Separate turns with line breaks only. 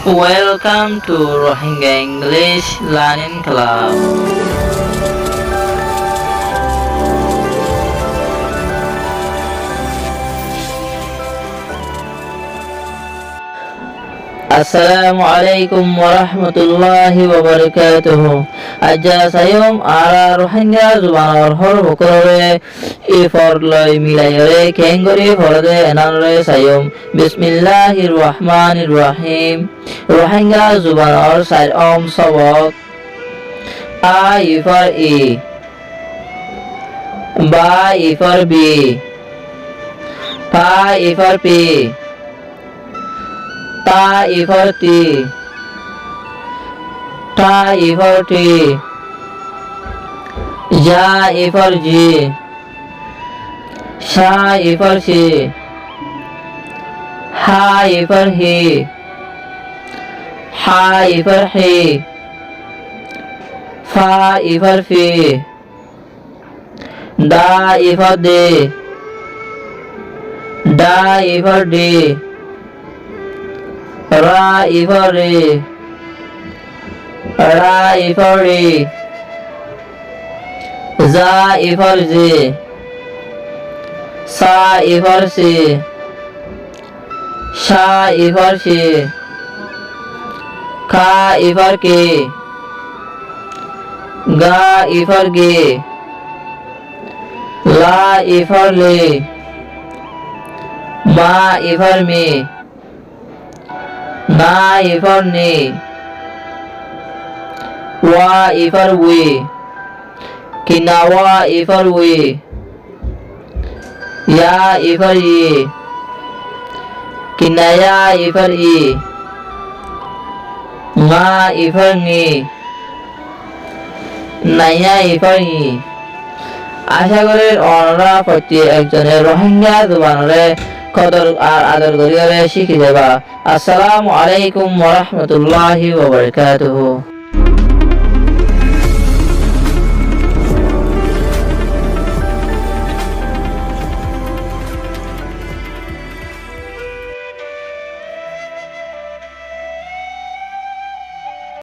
Welcome to Rohingya English Learning Club. Assalamualaikum warahmatullahi wabarakatuh. Aja sayom ara Rohingya zubanar hor bokore iforloi milayore kengori horde enanore sayom Bismillahirrahmanirrahim. Rohingya zubanar side sabak a ifar e ba ifar b pa ifar p ta ifar ti ta ifar ti ja ifar ji sha ifar shi ha ifar hi ha ifar hi fa ifar fi da ifar de da ifar de ra ifar re ra ifar re za ifar ze sa ifar se sha ifar she ka ifar ke ga ifar ge la ifar le ma ifar me na ifar ne wa ifar we kinawa ifar we ya ifar ye kinaya ifar ye nga ifar nge naya ifar ye আশা করি অনরা প্রতি একজনের রোহিঙ্গা জুবানরে কদর আর আদর করিয়া শিখে যাবা। আসসালামু আলাইকুম ওয়া রাহমাতুল্লাহি ওয়া বারাকাতুহু।